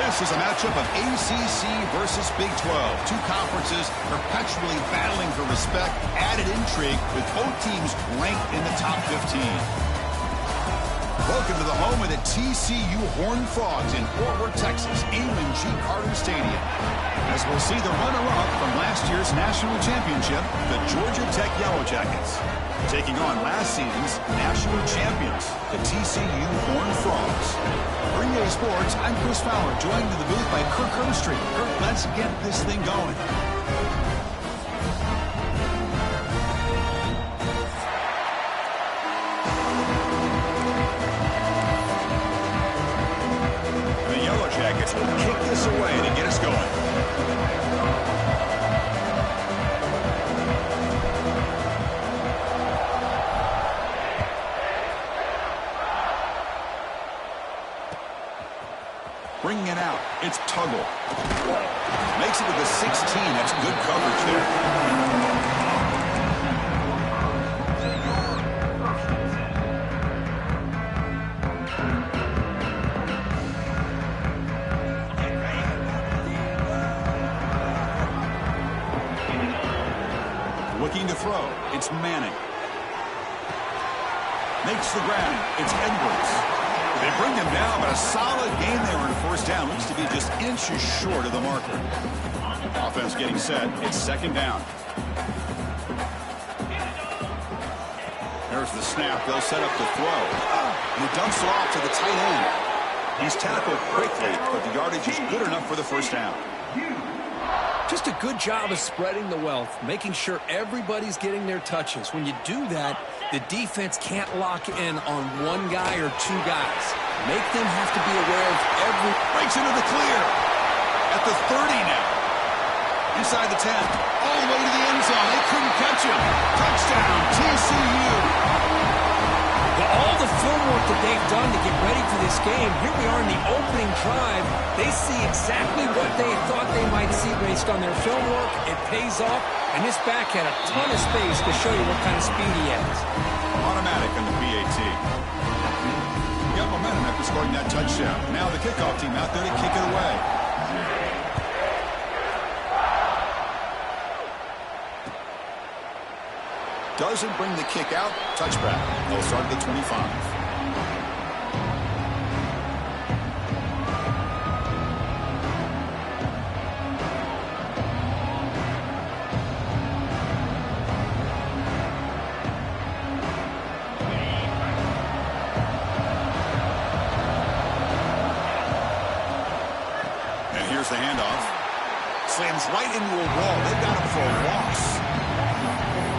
This is a matchup of ACC versus Big 12. Two conferences perpetually battling for respect. Added intrigue with both teams ranked in the top 15. Welcome to the home of the TCU Horned Frogs in Fort Worth, Texas, Amon G. Carter Stadium. As we'll see the runner-up from last year's national championship, the Georgia Tech Yellow Jackets, taking on last season's national champions, the TCU Horned Frogs. For EA Sports, I'm Chris Fowler, joined in the booth by Kirk Herbstreit. Kirk, let's get this thing going. The Yellow Jackets will kick this away to get us going. Bringing it out, it's Tuggle. Makes it to the 16. That's good coverage there. Looking to throw, it's Manning. Makes the grab, it's Edwards. They bring him down, but a solid game there on first down. Looks to be just inches short of the marker. Offense getting set. It's second down. There's the snap. They'll set up the throw. And he dumps it off to the tight end. He's tackled quickly, but the yardage is good enough for the first down. Just a good job of spreading the wealth, making sure everybody's getting their touches. When you do that, the defense can't lock in on one guy or two guys. Make them have to be aware of every... Breaks into the clear. At the 30 now. Inside the 10. All the way to the end zone. They couldn't catch him. Touchdown, TCU. Well, all the film work that they've done to get ready for this game, here we are in the opening drive. They see exactly what they thought they might see based on their film work. It pays off, and this back had a ton of space to show you what kind of speed he has. Automatic on the PAT. Got momentum after scoring that touchdown. Now the kickoff team out there to kick it away. Doesn't bring the kick out. Touchback. They'll start at the 25. And here's the handoff. Slams right into a wall. They've got him for a loss.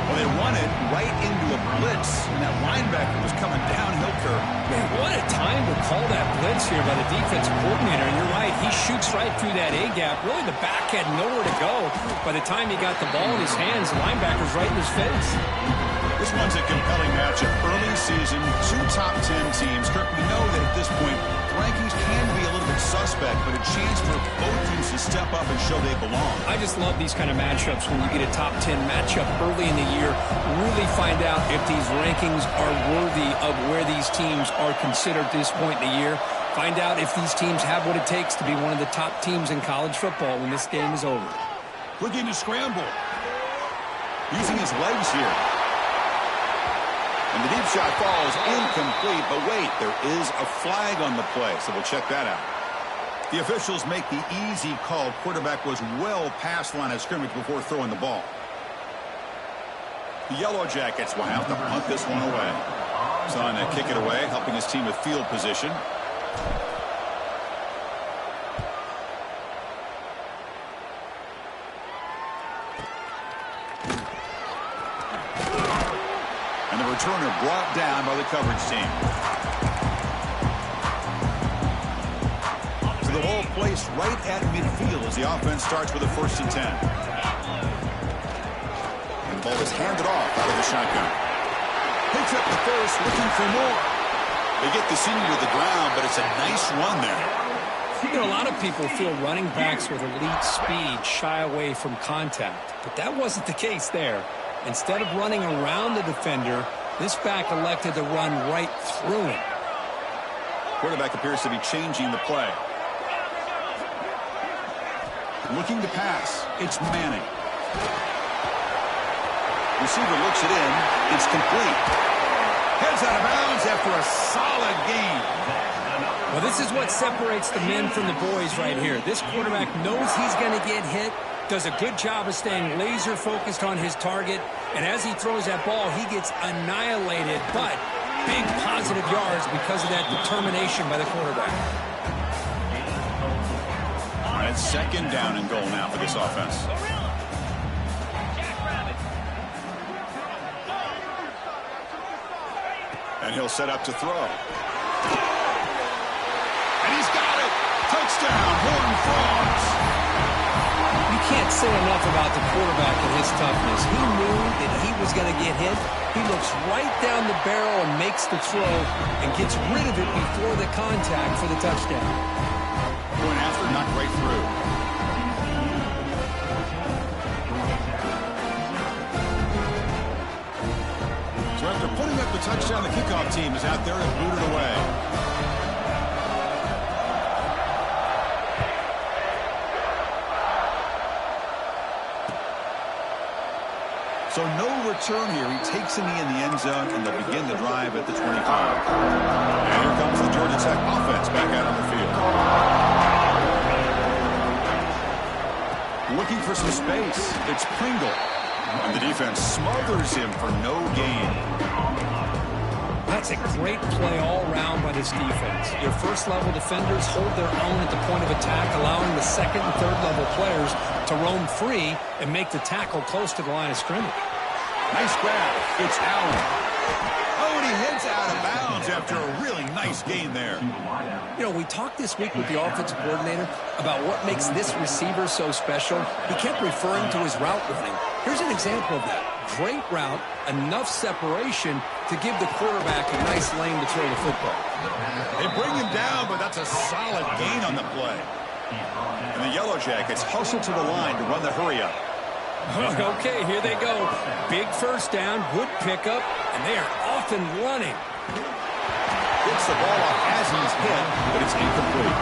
Well, they run it right into a blitz, and that linebacker was coming downhill curve. Man, what a time to call that blitz here by the defensive coordinator. And you're right, he shoots right through that A-gap. Really, the back had nowhere to go. By the time he got the ball in his hands, the linebacker's right in his face. This one's a compelling matchup. Early season, two top 10 teams. Kirk, we know that at this point, rankings can be a little bit suspect, but a chance for both teams to step up and show they belong. I just love these kind of matchups when you get a top 10 matchup early in the year. Really find out if these rankings are worthy of where these teams are considered at this point in the year. Find out if these teams have what it takes to be one of the top teams in college football when this game is over. Looking to scramble. Using his legs here. And the deep shot falls incomplete, but wait, there is a flag on the play, so we'll check that out. The officials make the easy call. Quarterback was well past the line of scrimmage before throwing the ball. The Yellow Jackets will have to punt this one away. Son to kick it away, helping his team with field position. And the returner brought down by the coverage team. So the ball placed right at midfield as the offense starts with a 1st and 10. And the ball is handed off out of the shotgun. Picks up the first, looking for more. They get the senior to the ground, but it's a nice run there. You know, a lot of people feel running backs with elite speed shy away from contact, but that wasn't the case there. Instead of running around the defender, this back elected to run right through him. Quarterback appears to be changing the play. Looking to pass. It's Manning. Receiver looks it in. It's complete. Heads out of bounds after a solid gain. Well, this is what separates the men from the boys right here. This quarterback knows he's going to get hit, does a good job of staying laser focused on his target, and as he throws that ball, he gets annihilated, but big positive yards because of that determination by the quarterback. All right, it's second down and goal now for this offense. And he'll set up to throw. And he's got it. Touchdown, Horned Frogs. You can't say enough about the quarterback and his toughness. He knew that he was going to get hit. He looks right down the barrel and makes the throw and gets rid of it before the contact for the touchdown. Going after, knocked right through. So after putting up the touchdown, the kickoff team is out there to boot it away. So no return here. He takes a knee in the end zone, and they'll begin the drive at the 25. And here comes the Georgia Tech offense back out on the field. Looking for some space. It's Pringle. And the defense smothers him for no gain. That's a great play all around by this defense. Your first-level defenders hold their own at the point of attack, allowing the second and third-level players to roam free and make the tackle close to the line of scrimmage. Nice grab. It's Allen. Oh, and he heads out of bounds after a really nice gain there. You know, we talked this week with the offensive coordinator about what makes this receiver so special. He kept referring to his route running. Here's an example of that. Great route, enough separation to give the quarterback a nice lane to throw the football. They bring him down, but that's a solid gain on the play. And the Yellow Jackets hustle to the line to run the hurry-up. Okay, here they go. Big first down, good pickup, and they are off and running. Gets the ball off as he's hit, but it's incomplete.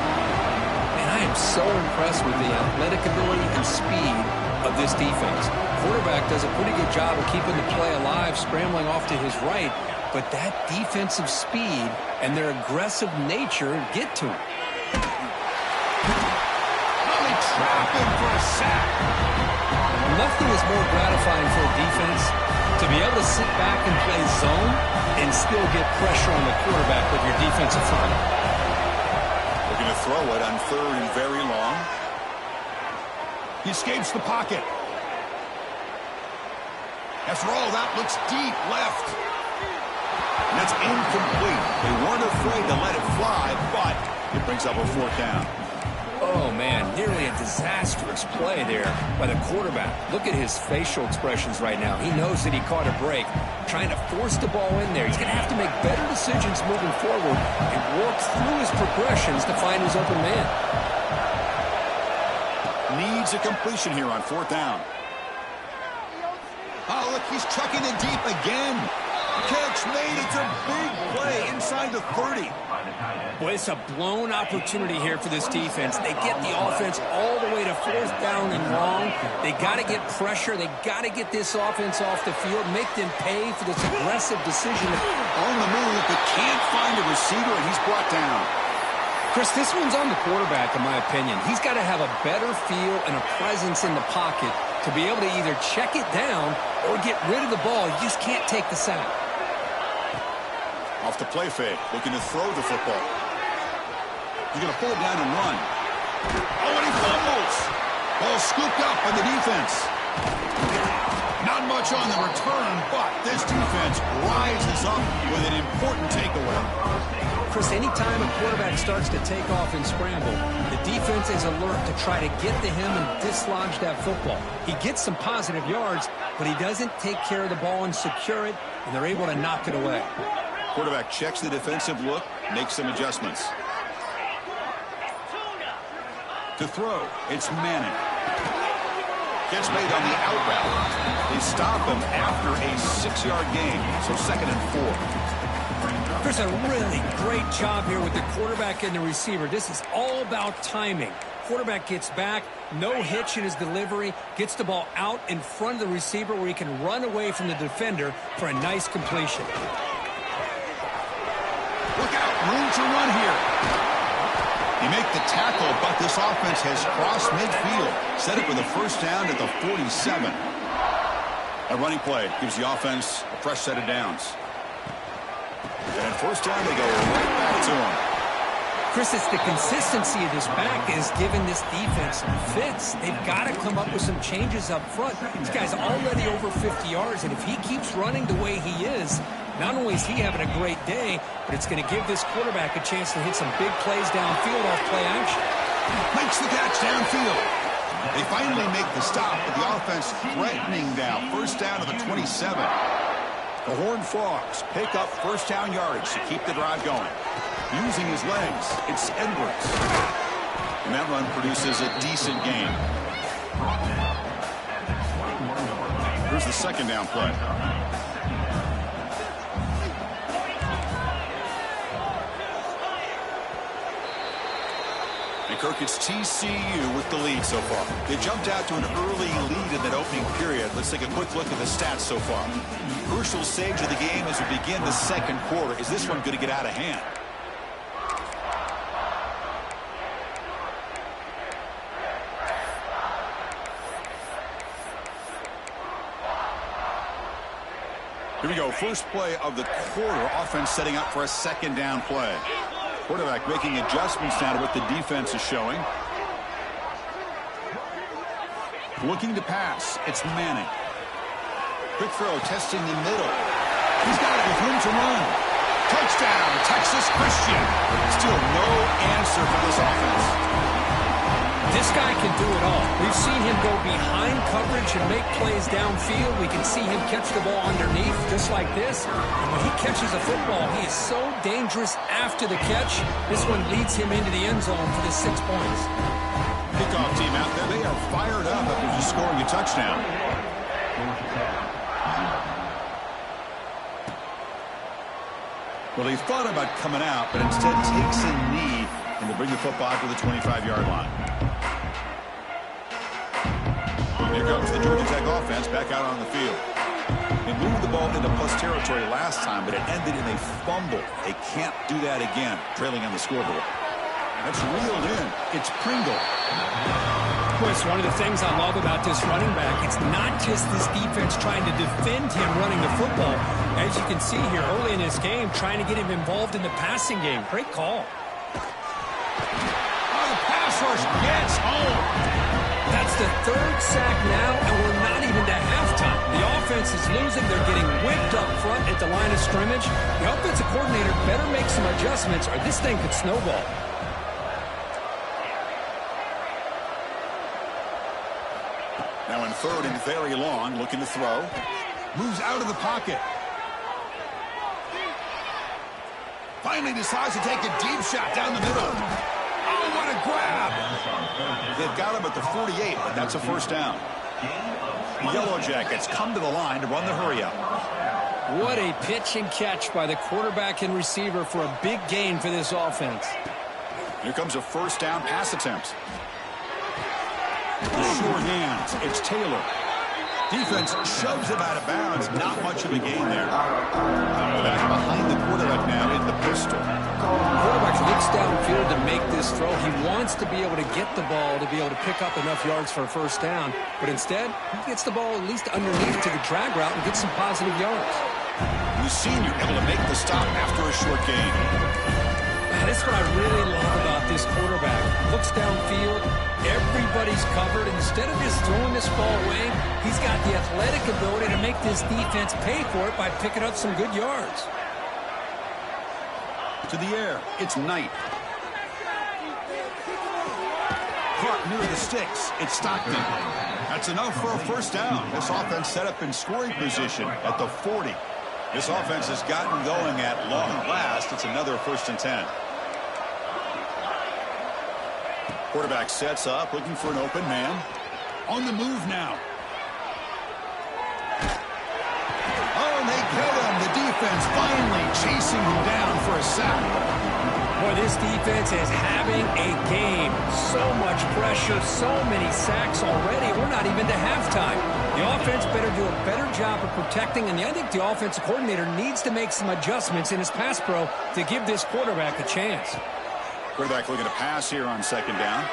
And I am so impressed with the athletic ability and speed of this defense. Quarterback does a pretty good job of keeping the play alive, scrambling off to his right, but that defensive speed and their aggressive nature get to him. They trap him for a sack. Nothing is more gratifying for a defense to be able to sit back and play zone and still get pressure on the quarterback with your defensive front. Looking to throw it on third and very long. He escapes the pocket. After all, that looks deep left. And that's incomplete. They weren't afraid to let it fly, but it brings up a fourth down. Oh, man, nearly a disastrous play there by the quarterback. Look at his facial expressions right now. He knows that he caught a break, trying to force the ball in there. He's going to have to make better decisions moving forward and work through his progressions to find his open man. Needs a completion here on fourth down. Oh, look, he's chucking it deep again. Catch made. It's a big play inside the 30. Boy, it's a blown opportunity here for this defense. They get the offense all the way to fourth down and long. They got to get pressure. They got to get this offense off the field, make them pay for this aggressive decision. On the move, but can't find a receiver, and he's brought down. Chris, this one's on the quarterback, in my opinion. He's got to have a better feel and a presence in the pocket to be able to either check it down or get rid of the ball. You just can't take the sack. Off the play fake, looking to throw the football. He's going to pull it down and run. Oh, and he fumbles. Ball scooped up by the defense. Not much on the return, but this defense rises up with an important takeaway. Chris, anytime a quarterback starts to take off and scramble, the defense is alert to try to get to him and dislodge that football. He gets some positive yards, but he doesn't take care of the ball and secure it, and they're able to knock it away. Quarterback checks the defensive look, makes some adjustments. To throw, it's Manning. Gets made on the out route. They stop him after a 6-yard gain, so 2nd and 4. Chris, a really great job here with the quarterback and the receiver. This is all about timing. Quarterback gets back, no hitch in his delivery, gets the ball out in front of the receiver where he can run away from the defender for a nice completion. Look out, room to run here. He make the tackle, but this offense has crossed midfield. Set up with a first down at the 47. A running play gives the offense a fresh set of downs. And at first down, they go right back to him. Chris, it's the consistency of this back is giving this defense some fits. They've got to come up with some changes up front. This guy's already over 50 yards, and if he keeps running the way he is, not only is he having a great day, but it's going to give this quarterback a chance to hit some big plays downfield off play action. Makes the catch downfield. They finally make the stop, but the offense threatening now. First down to the 27. The Horned Frogs pick up first down yardage to keep the drive going. Using his legs, it's Edwards. And that run produces a decent gain. Here's the second down play. And Kirk, it's TCU with the lead so far. They jumped out to an early lead in that opening period. Let's take a quick look at the stats so far. Crucial stage of the game as we begin the second quarter. Is this one going to get out of hand? Here we go. First play of the quarter. Offense setting up for a second down play. Quarterback making adjustments now to what the defense is showing. Looking to pass. It's Manning. Quick throw, testing the middle. He's got it with room to run. Touchdown, Texas Christian. Still no answer for this offense. This guy can do it all. We've seen him go behind coverage and make plays downfield. We can see him catch the ball underneath just like this. And when he catches a football, he is so dangerous after the catch. This one leads him into the end zone for the 6 points. Kickoff team out there. They are fired up after just scoring a touchdown. Well, he thought about coming out, but instead takes a knee and to bring the football to the 25-yard line. Here comes the Georgia Tech offense back out on the field. They moved the ball into plus territory last time, but it ended in a fumble. They can't do that again, trailing on the scoreboard. That's reeled in. It's Pringle. Chris, one of the things I love about this running back, it's not just this defense trying to defend him running the football. As you can see here early in this game, trying to get him involved in the passing game. Great call. Oh, the pass rush gets home. That's the third sack now, and we're not even to halftime. The offense is losing. They're getting whipped up front at the line of scrimmage. The offensive coordinator better make some adjustments or this thing could snowball. Now in third and very long, looking to throw. Moves out of the pocket. Finally decides to take a deep shot down the middle. Oh, what a grab! They've got him at the 48, but that's a first down. The Yellow Jackets come to the line to run the hurry-up. What a pitch and catch by the quarterback and receiver for a big gain for this offense. Here comes a first down pass attempt. Short hands. It's Taylor. Defense shoves him out of bounds. Not much of a gain there. Back behind the quarterback now in the pistol. The quarterback looks downfield to make this throw. He wants to be able to get the ball to be able to pick up enough yards for a first down. But instead, he gets the ball at least underneath to the drag route and gets some positive yards. The senior able to make the stop after a short gain. That's what I really love about this quarterback. Looks downfield. Everybody's covered. Instead of just throwing this ball away, he's got the athletic ability to make this defense pay for it by picking up some good yards. To the air, it's Knight. Caught near the sticks, it's Stockton. That's enough for a first down. This offense set up in scoring position at the 40. This offense has gotten going at long last. It's another 1st and 10. Quarterback sets up, looking for an open man. On the move now. Oh, and they get him. The defense finally chasing him down for a sack. Boy, this defense is having a game. So much pressure, so many sacks already. We're not even to halftime. The offense better do a better job of protecting, and I think the offensive coordinator needs to make some adjustments in his pass pro to give this quarterback a chance. Quarterback looking to pass here on second down.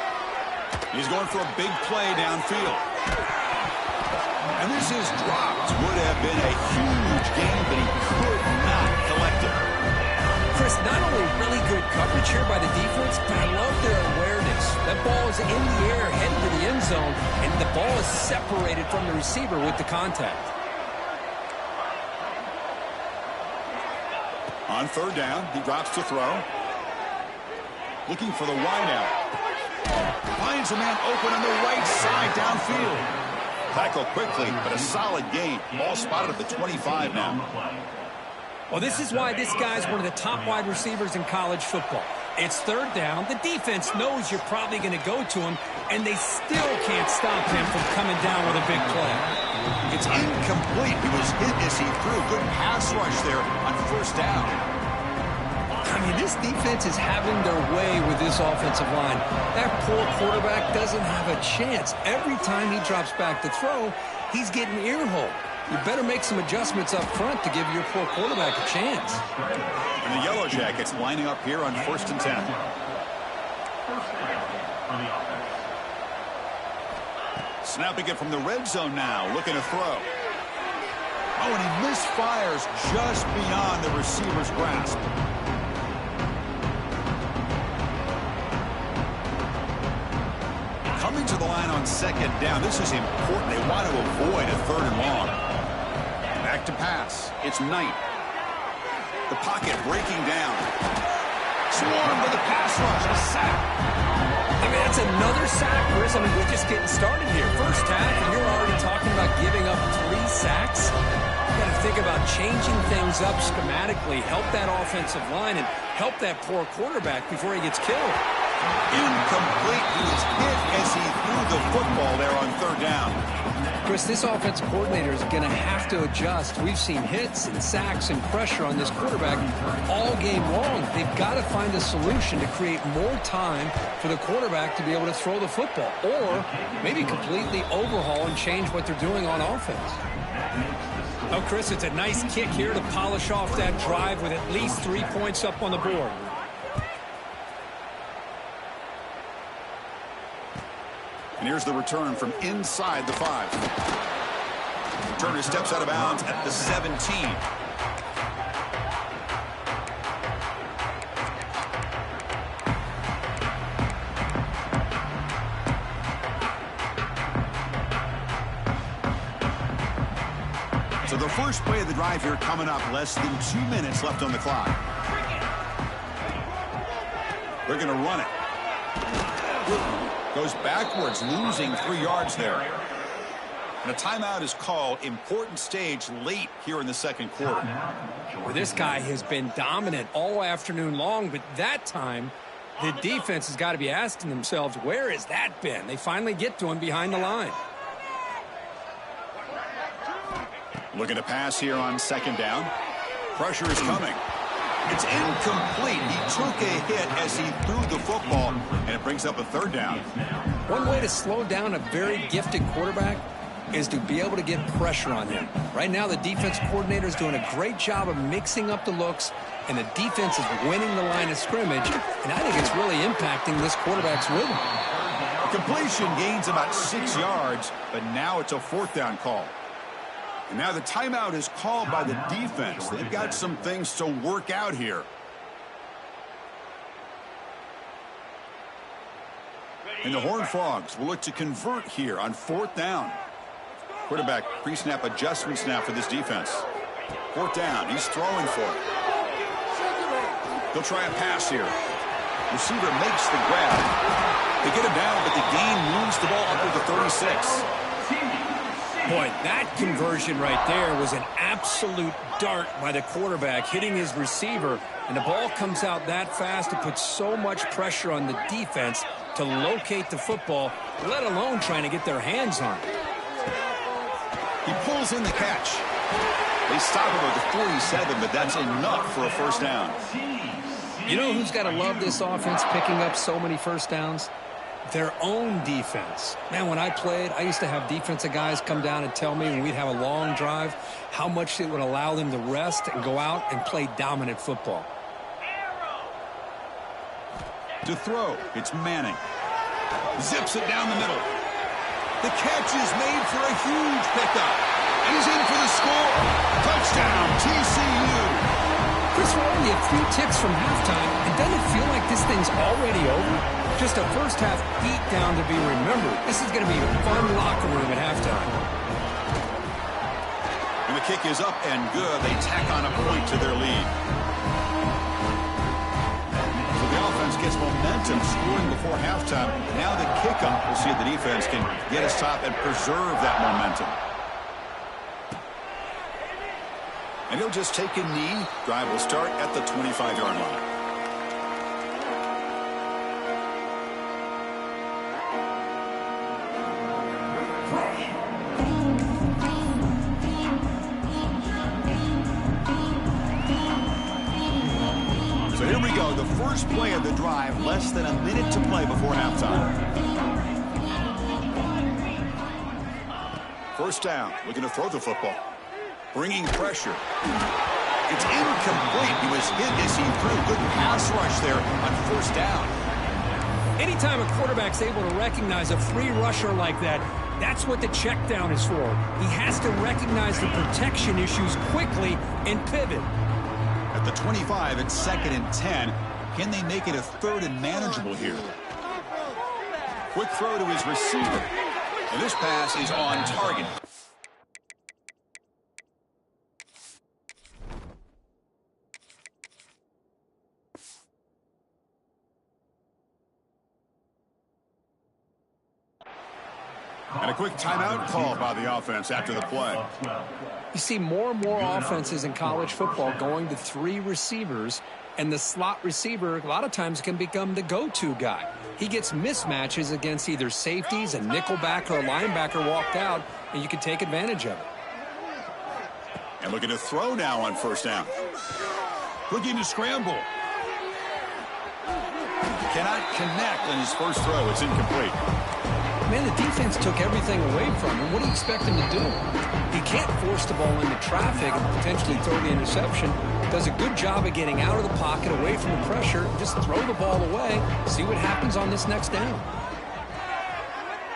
He's going for a big play downfield. And this is dropped. Would have been a huge gain, but he could not collect it. Chris, not only really good coverage here by the defense, but I love their awareness. That ball is in the air, headed to the end zone, and the ball is separated from the receiver with the contact. On third down, he drops to throw. Looking for the wideout. Finds a man open on the right side downfield. Tackle quickly, but a solid gain. Ball spotted at the 25 now. Well, this is why this guy's one of the top wide receivers in college football. It's third down. The defense knows you're probably going to go to him, and they still can't stop him from coming down with a big play. It's incomplete. He was hit as he threw. Good pass rush there on first down. I mean, this defense is having their way with this offensive line. That poor quarterback doesn't have a chance. Every time he drops back to throw, he's getting ear-holed. You better make some adjustments up front to give your poor quarterback a chance. And the Yellow Jackets lining up here on 1st and 10. Snapping it from the red zone now, looking to throw. Oh, and he misfires just beyond the receiver's grasp. Coming to the line on second down. This is important. They want to avoid a third and long. Back to pass. It's Knight. The pocket breaking down. Swarm with a pass rush. A sack. I mean, that's another sack, Chris. I mean, we're just getting started here. First half, and you're already talking about giving up 3 sacks. You got to think about changing things up schematically, help that offensive line, and help that poor quarterback before he gets killed. Incomplete. He was hit as he threw the football there on third down. Chris, this offensive coordinator is going to have to adjust. We've seen hits and sacks and pressure on this quarterback all game long. They've got to find a solution to create more time for the quarterback to be able to throw the football, or maybe completely overhaul and change what they're doing on offense. Oh, Chris, it's a nice kick here to polish off that drive with at least 3 points up on the board. And here's the return from inside the 5. Returner steps out of bounds at the 17. So the first play of the drive here coming up, less than 2 minutes left on the clock. They're going to run it. Goes backwards, losing 3 yards there. And a timeout is called. Important stage late here in the second quarter. Well, this guy has been dominant all afternoon long, but that time the defense has got to be asking themselves, where has that been? They finally get to him behind the line. Looking to pass here on second down. Pressure is coming. It's incomplete. He took a hit as he threw the football, and it brings up a third down. One way to slow down a very gifted quarterback is to be able to get pressure on him. Right now, the defense coordinator is doing a great job of mixing up the looks, and the defense is winning the line of scrimmage, and I think it's really impacting this quarterback's rhythm. The completion gains about 6 yards, but now it's a 4th down call. And now the timeout is called by the defense. They've got some things to work out here. And the Horned Frogs will look to convert here on 4th down. Quarterback pre-snap adjustments now for this defense. 4th down. He's throwing for it. He'll try a pass here. Receiver makes the grab. They get him down, but the gain moves the ball up to the 36. Boy, that conversion right there was an absolute dart by the quarterback, hitting his receiver, and the ball comes out that fast. It puts so much pressure on the defense to locate the football, let alone trying to get their hands on it. He pulls in the catch. They stop him at the 47, but that's enough for a first down. You know who's got to love this offense picking up so many first downs? Their own defense. Man, when I played, I used to have defensive guys come down and tell me when we'd have a long drive how much it would allow them to rest and go out and play dominant football. To throw, it's Manning. Zips it down the middle. The catch is made for a huge pickup. And he's in for the score. Touchdown, TCU. Chris, we're only a few ticks from halftime, and doesn't it feel like this thing's already over? Just a first-half beatdown to be remembered. This is going to be a fun locker room at halftime. And the kick is up and good. They tack on a point to their lead. So the offense gets momentum scoring before halftime. Now the kickoff, we'll see if the defense can get a stop and preserve that momentum. And he'll just take a knee. Drive will start at the 25-yard line. So here we go. The first play of the drive, less than a minute to play before halftime. First down, looking to throw the football. Bringing pressure. It's incomplete. He was hit as he threw. Good pass rush there on first down. Anytime a quarterback's able to recognize a free rusher like that, that's what the check down is for. He has to recognize the protection issues quickly and pivot. At the 25, it's 2nd and 10. Can they make it a 3rd and manageable here? Quick throw to his receiver. And this pass is on target. And a quick timeout call by the offense after the play. You see more and more offenses in college football going to 3 receivers, and the slot receiver a lot of times can become the go-to guy. He gets mismatches against either safeties, a nickelback, or a linebacker walked out, and you can take advantage of it. And looking to throw now on first down. Looking to scramble. Cannot connect on his first throw. It's incomplete. Man, the defense took everything away from him. What do you expect him to do? He can't force the ball into traffic and potentially throw the interception. Does a good job of getting out of the pocket, away from the pressure. Just throw the ball away. See what happens on this next down.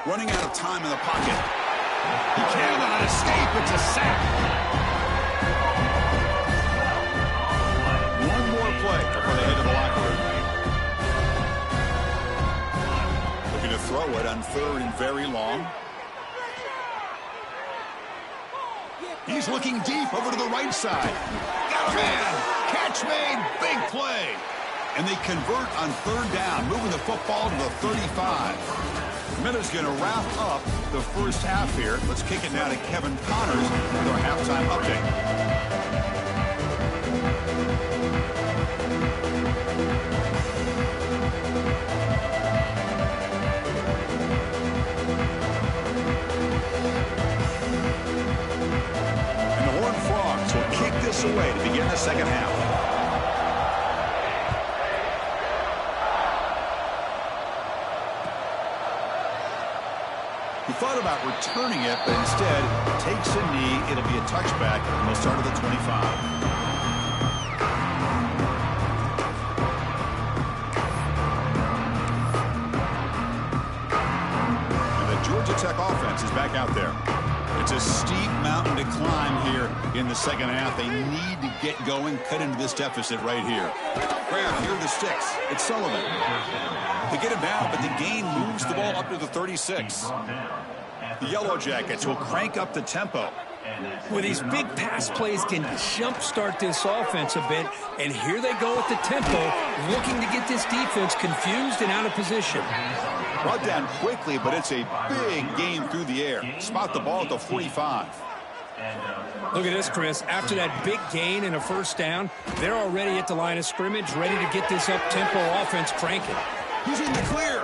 Running out of time in the pocket. He cannot escape. It's a sack. One more play before they head to the locker room. To throw it on 3rd and very long. He's looking deep over to the right side. Got a man. Catch made. Big play. And they convert on 3rd down, moving the football to the 35. Minutes going to wrap up the first half here. Let's kick it now to Kevin Connors with our halftime update. Away to begin the second half. He thought about returning it, but instead takes a knee. It'll be a touchback, and they'll start at the 25. And the Georgia Tech offense is back out there. It's a steep mountain to climb here in the second half. They need to get going, cut into this deficit right here. Graham, here are the sticks. It's Sullivan. They get him down, but the gain moves the ball up to the 36. The Yellow Jackets will crank up the tempo. Well, these big pass plays can jumpstart this offense a bit, and here they go at the tempo, looking to get this defense confused and out of position. Brought down quickly, but it's a big gain through the air. Spot the ball at the 45. Look at this, Chris. After that big gain and a first down, they're already at the line of scrimmage, ready to get this up-tempo offense cranking. He's in the clear.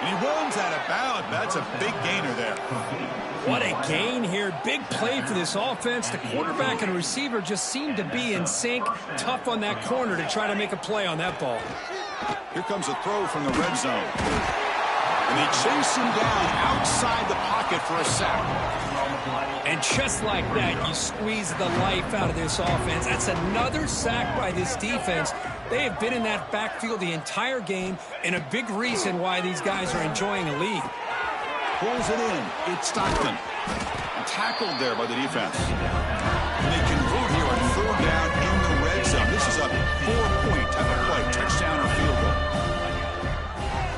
And he runs out of bounds. That's a big gainer there. What a gain here. Big play for this offense. The quarterback and receiver just seem to be in sync. Tough on that corner to try to make a play on that ball. Here comes a throw from the red zone. And they chase him down outside the pocket for a sack. And just like that, you squeeze the life out of this offense. That's another sack by this defense. They have been in that backfield the entire game, and a big reason why these guys are enjoying a lead. Pulls it in. It's Stockton. And tackled there by the defense. And they convert here on 4th down in the red zone. This is a 4-point type of play, touchdown or field goal.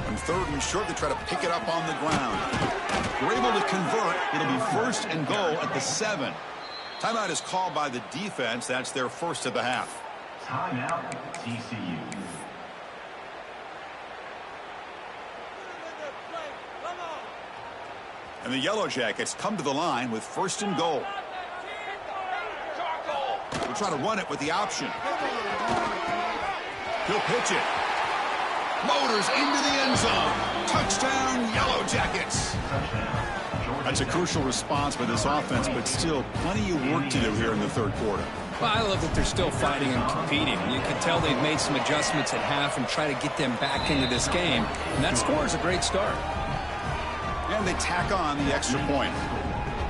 On 3rd and short, they try to pick it up on the ground. They're able to convert. It'll be 1st and goal at the 7. Timeout is called by the defense. That's their first of the half. Timeout, TCU. And the Yellow Jackets come to the line with 1st and goal. They'll try to run it with the option. He'll pitch it. Motors into the end zone. Touchdown, Yellow Jackets. That's a crucial response by this offense, but still plenty of work to do here in the 3rd quarter. Well, I love that they're still fighting and competing. You can tell they've made some adjustments at half and try to get them back into this game. And that score is a great start. And they tack on the extra point.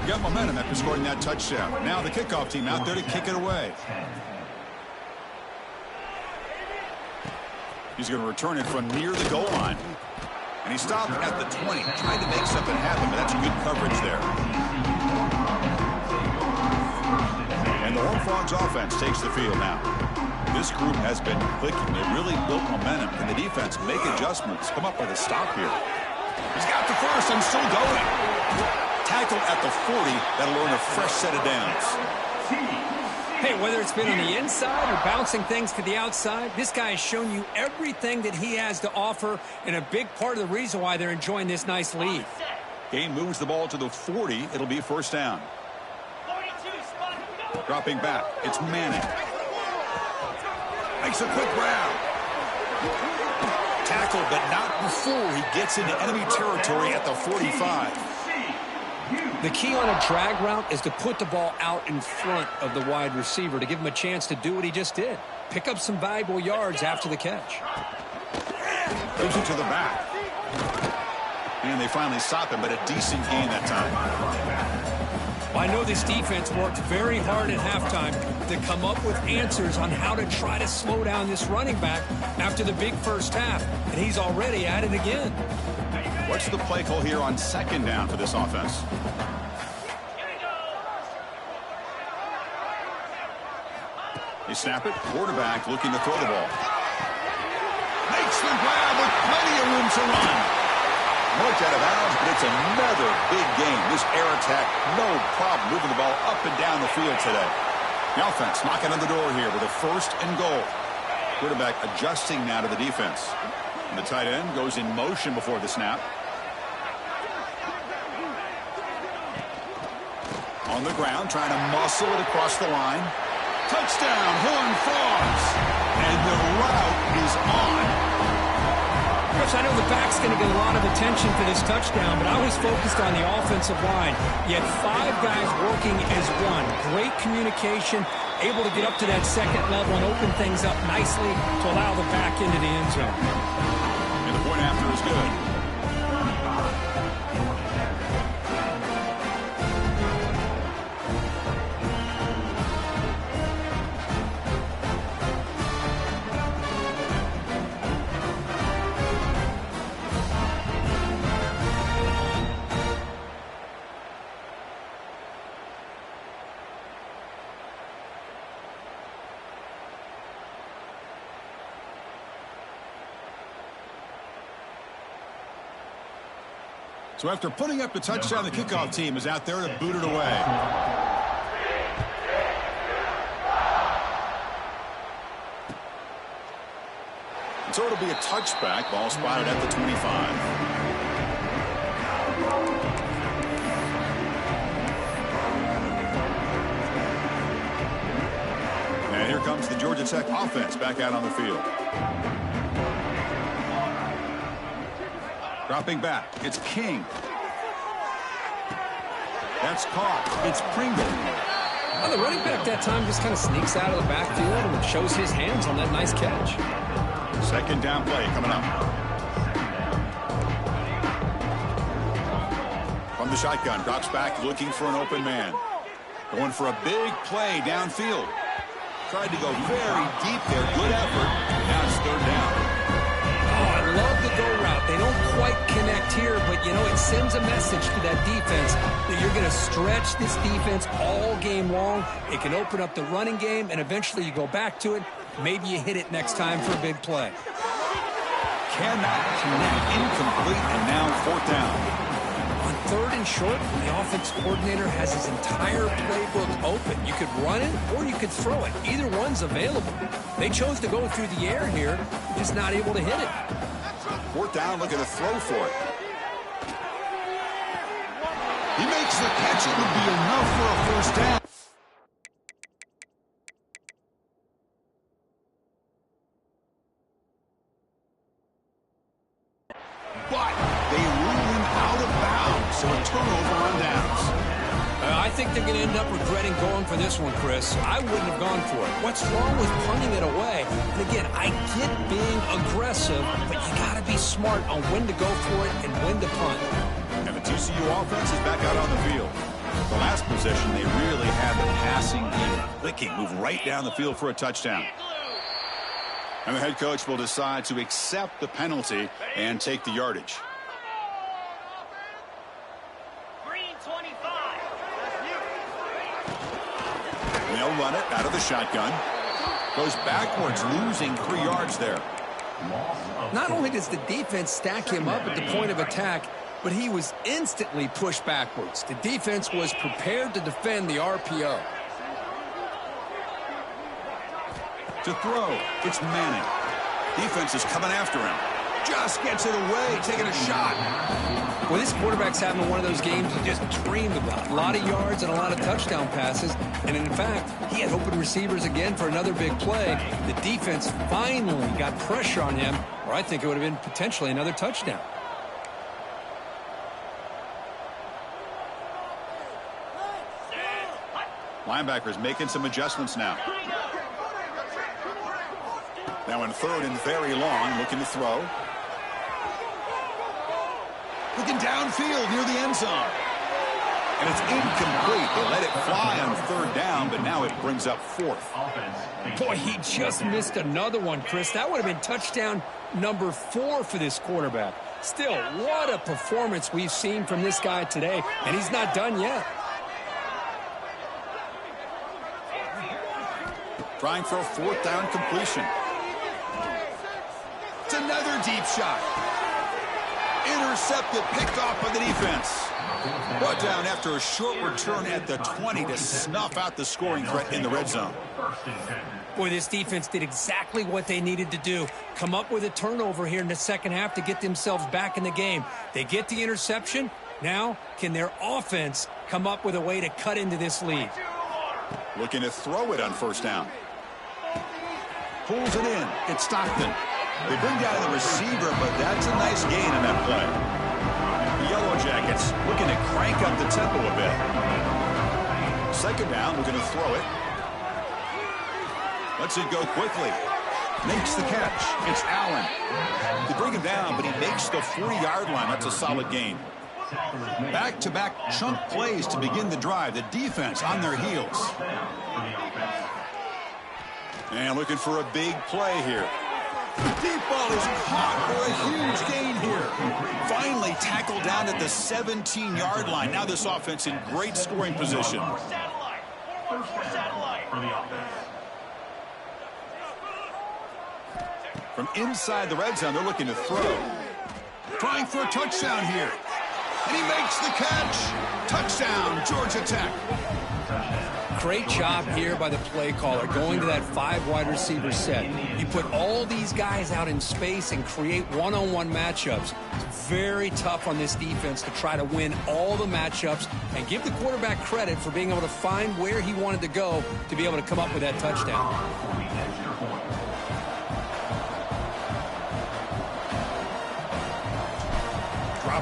Got momentum after scoring that touchdown. Now the kickoff team out there to kick it away. He's going to return it from near the goal line. And he stopped at the 20, trying to make something happen, but that's good coverage there. And the Horned Frogs offense takes the field now. This group has been clicking. They really built momentum. Can the defense make adjustments? Come up with a stop here. He's got the first and still going. Tackled at the 40. That'll earn a fresh set of downs. Hey, whether it's been on the inside or bouncing things to the outside, this guy has shown you everything that he has to offer, and a big part of the reason why they're enjoying this nice lead. Gain moves the ball to the 40. It'll be 1st down. Dropping back. It's Manning. Makes a quick grab. Tackled, but not before he gets into enemy territory at the 45. The key on a drag route is to put the ball out in front of the wide receiver to give him a chance to do what he just did. Pick up some valuable yards after the catch. Gives it to the back. And they finally stop him, but a decent gain that time. Well, I know this defense worked very hard at halftime to come up with answers on how to try to slow down this running back after the big first half, and he's already at it again. What's the play call here on 2nd down for this offense? They snap it. Quarterback looking to throw the ball. Makes the grab with plenty of room to run. Much out of bounds, but it's another big game. This air attack, no problem moving the ball up and down the field today. The offense knocking on the door here with a 1st and goal. Quarterback adjusting now to the defense. And the tight end goes in motion before the snap. On the ground, trying to muscle it across the line. Touchdown, Horned Frogs. And the route is on. Chris, I know the back's going to get a lot of attention for this touchdown, but I was focused on the offensive line. You had 5 guys working as one. Great communication, able to get up to that 2nd level and open things up nicely to allow the back into the end zone. And the point after is good. So after putting up the touchdown, the kickoff team is out there to boot it away. And so it'll be a touchback. Ball spotted at the 25. And here comes the Georgia Tech offense back out on the field. Dropping back. It's King. That's caught. It's Pringle. Well, the running back that time just kind of sneaks out of the backfield and shows his hands on that nice catch. Second down play coming up. From the shotgun, drops back looking for an open man. Going for a big play downfield. Tried to go very deep there. Good effort. Now it's third down. Oh, I love the go route. They don't quite connect here, but, you know, it sends a message to that defense that you're going to stretch this defense all game long. It can open up the running game, and eventually you go back to it. Maybe you hit it next time for a big play. Cannot connect. Incomplete, and now fourth down. On third and short, the offense coordinator has his entire playbook open. You could run it or you could throw it. Either one's available. They chose to go through the air here, just not able to hit it. Fourth down, looking to throw for it. He makes the catch. It would be enough for a first down. But they rule him out of bounds, so a turnover on downs. I think they're going to end up regretting going for this one, Chris. I wouldn't have gone for it. What's wrong with punting it away? And again, I get being aggressive, but you got to be smart on when to go for it and when to punt. And the TCU offense is back out on the field. The last possession, they really had the passing game clicking, move right down the field for a touchdown. And the head coach will decide to accept the penalty and take the yardage. Green 25. They'll run it out of the shotgun. Goes backwards, losing 3 yards there. Not only does the defense stack him up at the point of attack, but he was instantly pushed backwards. The defense was prepared to defend the RPO. To throw, it's Manning. Defense is coming after him. Just gets it away, taking a shot. Well, this quarterback's having one of those games you just dreamed about. A lot of yards and a lot of touchdown passes. And in fact, he had open receivers again for another big play. The defense finally got pressure on him, or I think it would have been potentially another touchdown. Linebackers making some adjustments now. Now in third and very long, looking to throw. Looking downfield near the end zone. And it's incomplete. They let it fly on third down, but now it brings up fourth. Boy, he just missed another one, Chris. That would have been touchdown number 4 for this quarterback. Still, what a performance we've seen from this guy today, and he's not done yet. Trying for a fourth down completion. It's another deep shot. Intercepted, picked off by the defense. Brought down after a short return at the 20 to snuff out the scoring threat in the red zone. Boy, this defense did exactly what they needed to do. Come up with a turnover here in the second half to get themselves back in the game. They get the interception. Now, can their offense come up with a way to cut into this lead? Looking to throw it on first down. Pulls it in. It's Stockton. They bring down the receiver, but that's a nice gain on that play. The Yellow Jackets looking to crank up the tempo a bit. Second down, we're going to throw it. Lets it go quickly. Makes the catch. It's Allen. They bring him down, but he makes the 40-yard line. That's a solid gain. Back-to-back chunk plays to begin the drive. The defense on their heels. And looking for a big play here. The deep ball is caught for a huge gain here. Finally tackled down at the 17-yard line. Now this offense in great scoring position. From inside the red zone, they're looking to throw. Trying for a touchdown here. And he makes the catch. Touchdown, Georgia Tech. Great job here by the play caller, going to that 5 wide receiver set. You put all these guys out in space and create one-on-one matchups. It's very tough on this defense to try to win all the matchups and give the quarterback credit for being able to find where he wanted to go to be able to come up with that touchdown.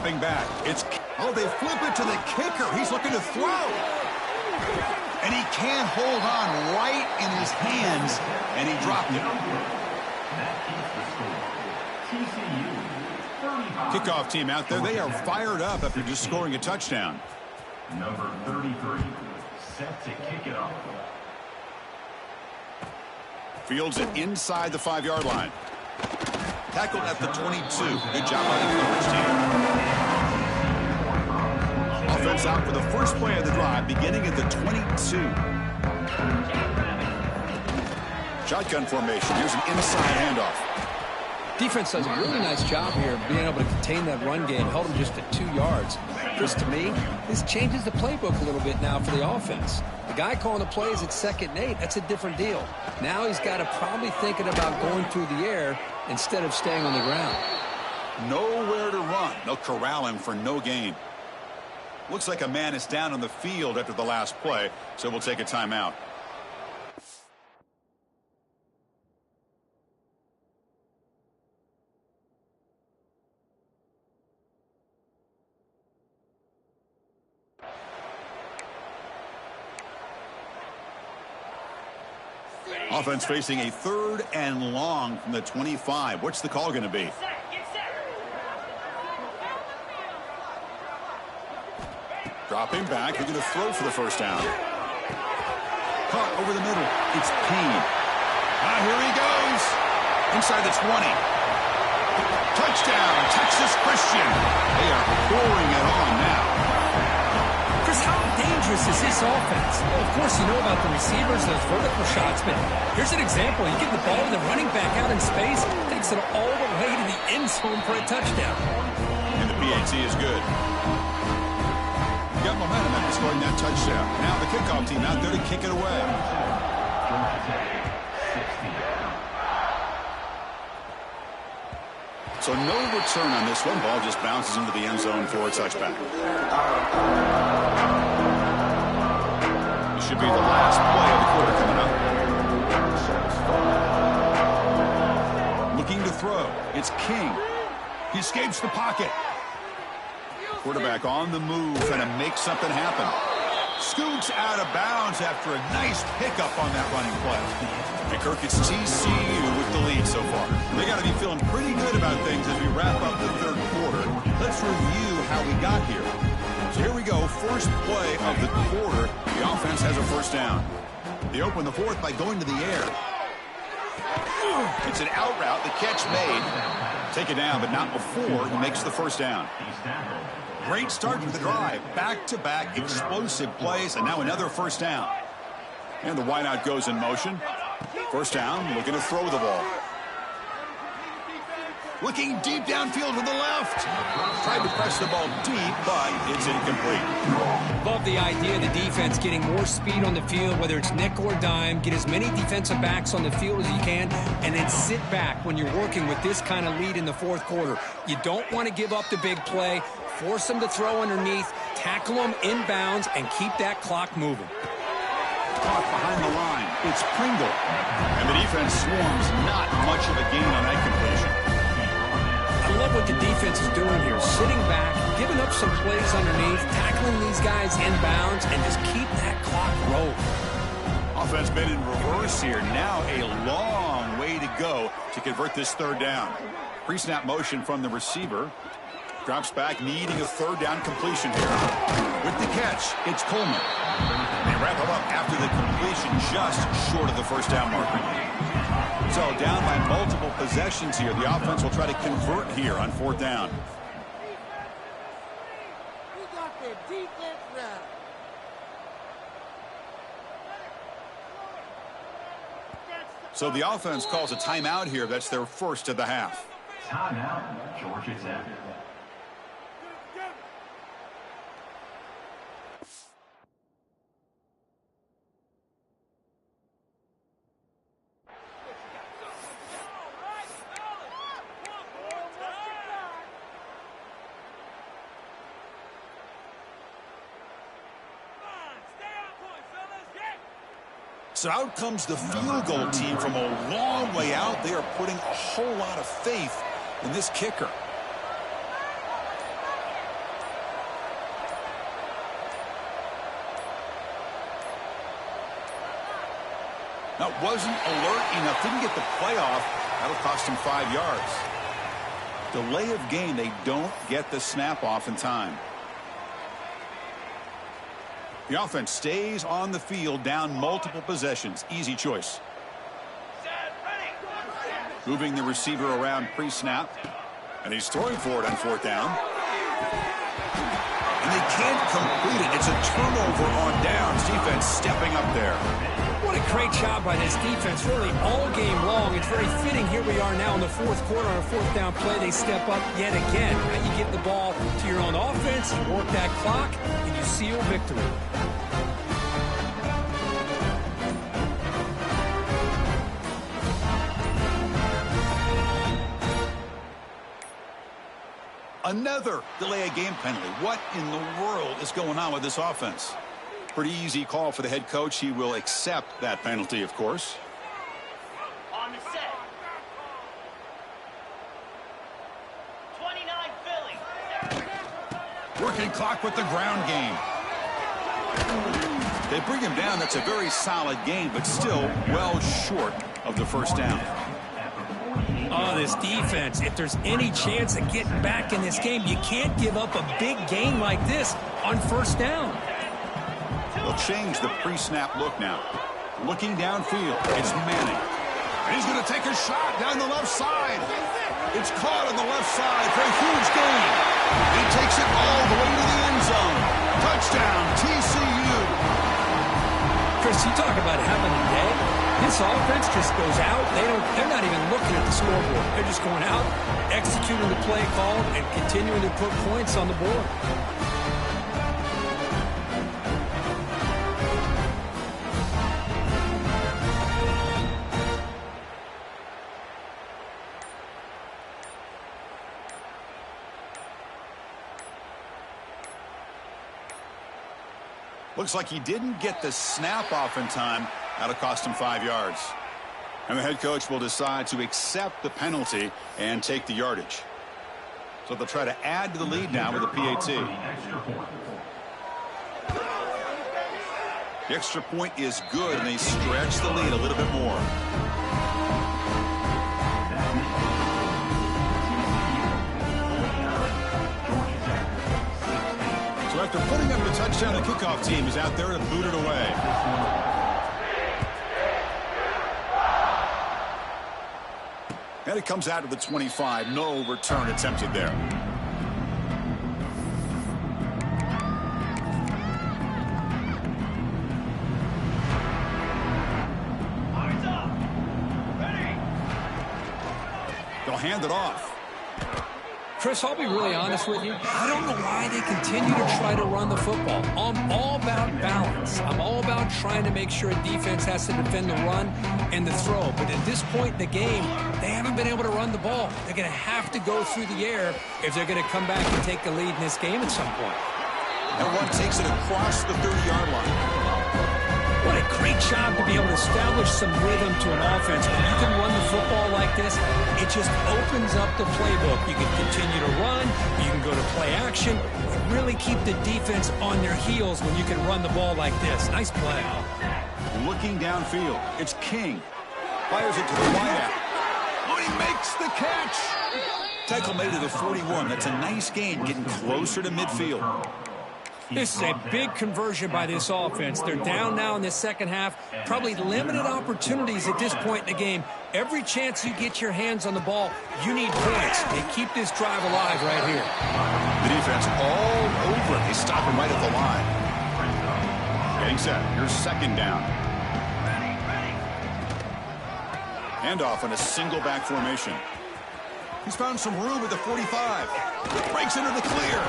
Dropping back. Oh, they flip it to the kicker. He's looking to throw. And he can't hold on right in his hands, and he dropped it. That keeps the score. TCU 35. Kickoff team out there. They are fired up after just scoring a touchdown. Number 33, set to kick it off. Fields it inside the 5-yard line. Tackled at the 22. Good job by the coverage team. Offense out for the first play of the drive, beginning at the 22. Shotgun formation. Here's an inside handoff. Defense does a really nice job here of being able to contain that run game, held him just at 2 yards. Chris, to me, this changes the playbook a little bit now for the offense. The guy calling the plays at 2nd and 8, that's a different deal. Now he's got to probably thinking about going through the air instead of staying on the ground. Nowhere to run. They'll corral him for no gain. Looks like a man is down on the field after the last play, so we'll take a timeout. Offense facing a 3rd and long from the 25. What's the call going to be? Get set. Dropping back. They're going to throw for the first down. Caught over the middle. It's Payne. Here he goes. Inside the 20. Touchdown, Texas Christian. They are pouring it on now. Chris, how dangerous is this offense? Well, of course, you know about the receivers, those vertical shots, but here's an example. You get the ball to the running back out in space, takes it all the way to the end zone for a touchdown. And the PAT is good. Got momentum after scoring that touchdown. Now the kickoff team out there to kick it away. So no return on this one. Ball just bounces into the end zone for a touchback. This should be the last play of the quarter coming up. Looking to throw. It's King. He escapes the pocket. Quarterback on the move, trying to make something happen. Scoots out of bounds after a nice pickup on that running play. And Kirk, it's TCU with the lead so far. They got to be feeling pretty good about things as we wrap up the 3rd quarter. Let's review how we got here. So here we go, first play of the quarter. The offense has a first down. They open the 4th by going to the air. It's an out route, the catch made. Take it down, but not before he makes the first down. Great start to the drive. Back-to-back explosive plays, and now another first down. And the wideout goes in motion. First down, looking to throw the ball. Looking deep downfield to the left. Tried to press the ball deep, but it's incomplete. Love the idea of the defense getting more speed on the field, whether it's nickel or dime, get as many defensive backs on the field as you can, and then sit back when you're working with this kind of lead in the 4th quarter. You don't want to give up the big play, force them to throw underneath, tackle them inbounds, and keep that clock moving. Caught behind the line. It's Pringle. And the defense swarms. Not much of a gain on that completion. I love what the defense is doing here. Sitting back, giving up some plays underneath, tackling these guys inbounds, and just keep that clock rolling. Offense been in reverse here. Now a long way to go to convert this 3rd down. Pre-snap motion from the receiver. Drops back, needing a 3rd down completion here. With the catch, it's Coleman. They wrap him up after the completion just short of the first down marker. So down by multiple possessions here. The offense will try to convert here on 4th down. We got the defense right. So the offense calls a timeout here. That's their first of the half. Timeout, Georgia Tech. So out comes the field goal team from a long way out. They are putting a whole lot of faith in this kicker. That wasn't alert enough. Didn't get the play off. That'll cost him 5 yards. Delay of game. They don't get the snap off in time. The offense stays on the field, down multiple possessions. Easy choice. Moving the receiver around pre-snap. And he's throwing for it on 4th down. And they can't complete it. It's a turnover on downs. Defense stepping up there. What a great job by this defense, really all game long. It's very fitting. Here we are now in the 4th quarter on a 4th down play. They step up yet again. Now you get the ball to your own offense, you work that clock, and you seal victory. Another delay of game penalty. What in the world is going on with this offense? Pretty easy call for the head coach. He will accept that penalty, of course. On the set. 29 Philly. Working clock with the ground game. They bring him down. That's a very solid game, but still well short of the 1st down. Oh, this defense, if there's any chance of getting back in this game, you can't give up a big gain like this on 1st down. They'll change the pre-snap look now. Looking downfield, it's Manning. And he's going to take a shot down the left side. It's caught on the left side for a huge gain. He takes it all the way to the end zone. Touchdown, TCU. Chris, you talk about having a day. This offense just goes out. They're not even looking at the scoreboard. They're just going out, executing the play call, and continuing to put points on the board. Looks like he didn't get the snap off in time. That'll cost him 5 yards. And the head coach will decide to accept the penalty and take the yardage. So they'll try to add to the lead now with a PAT. The extra point is good, and they stretch the lead a little bit more. So after putting up the touchdown, the kickoff team is out there to boot it away. And it comes out of the 25. No return attempted there. They'll hand it off. Chris, I'll be really honest with you. I don't know why they continue to try to run the football. I'm all about balance. I'm all about trying to make sure a defense has to defend the run and the throw. But at this point in the game, they haven't been able to run the ball. They're going to have to go through the air if they're going to come back and take the lead in this game at some point. And one takes it across the 30-yard line. What a great job to be able to establish some rhythm to an offense. When you can run the football like this, it just opens up the playbook. You can continue to run. You can go to play action. You really keep the defense on their heels when you can run the ball like this. Nice play. Looking downfield, it's King. Fires it to the wideout. Oh, he makes the catch. Tackle made to the 41. That's a nice gain, getting closer to midfield. This is a big conversion by this offense. They're down now in the second half. Probably limited opportunities at this point in the game. Every chance you get your hands on the ball, you need points. They keep this drive alive right here. The defense all over it. They stop him right at the line. Getting set. Here's 2nd down. Handoff in a single back formation. He's found some room at the 45. Breaks into the clear.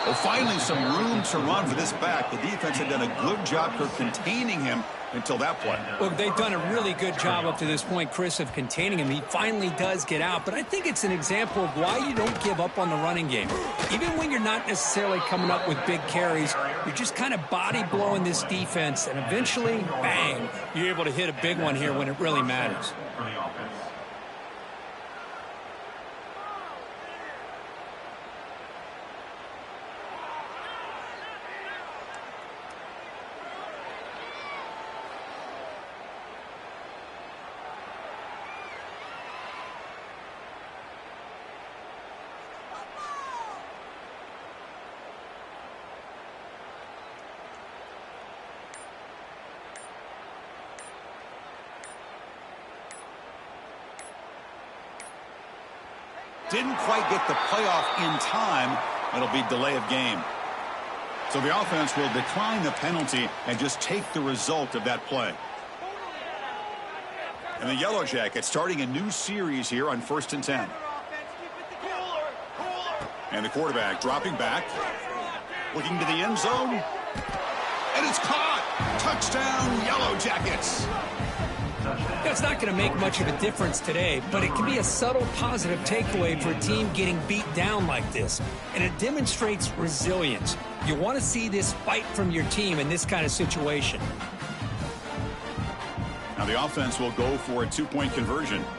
Well, finally some room to run for this back. The defense had done a good job for containing him until that play. Look, they've done a really good job up to this point, Chris, of containing him. He finally does get out, but I think it's an example of why you don't give up on the running game. Even when you're not necessarily coming up with big carries, you're just kind of body blowing this defense, and eventually, bang, you're able to hit a big one here when it really matters. Didn't quite get the playoff in time. It'll be delay of game. So the offense will decline the penalty and just take the result of that play. And the Yellow Jackets starting a new series here on 1st and 10. And the quarterback dropping back, looking to the end zone. And it's caught. Touchdown, Yellow Jackets. That's not going to make much of a difference today, but it can be a subtle positive takeaway for a team getting beat down like this. And it demonstrates resilience. You want to see this fight from your team in this kind of situation. Now the offense will go for a 2-point conversion. Here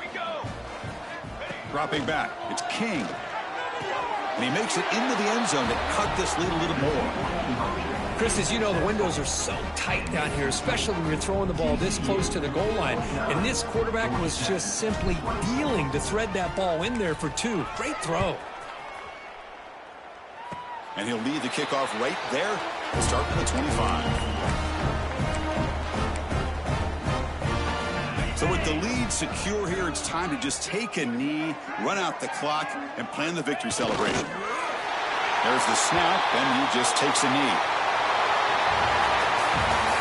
we go. Dropping back, it's King. And he makes it into the end zone to cut this lead a little more. Chris, as you know, the windows are so tight down here, especially when you're throwing the ball this close to the goal line. And this quarterback was just simply dealing to thread that ball in there for 2. Great throw. And he'll lead the kickoff right there. We'll start with the 25. So with the lead secure here, it's time to just take a knee, run out the clock, and plan the victory celebration. There's the snap, and he just takes a knee.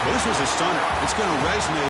Well, this was a stunner. It's going to resonate.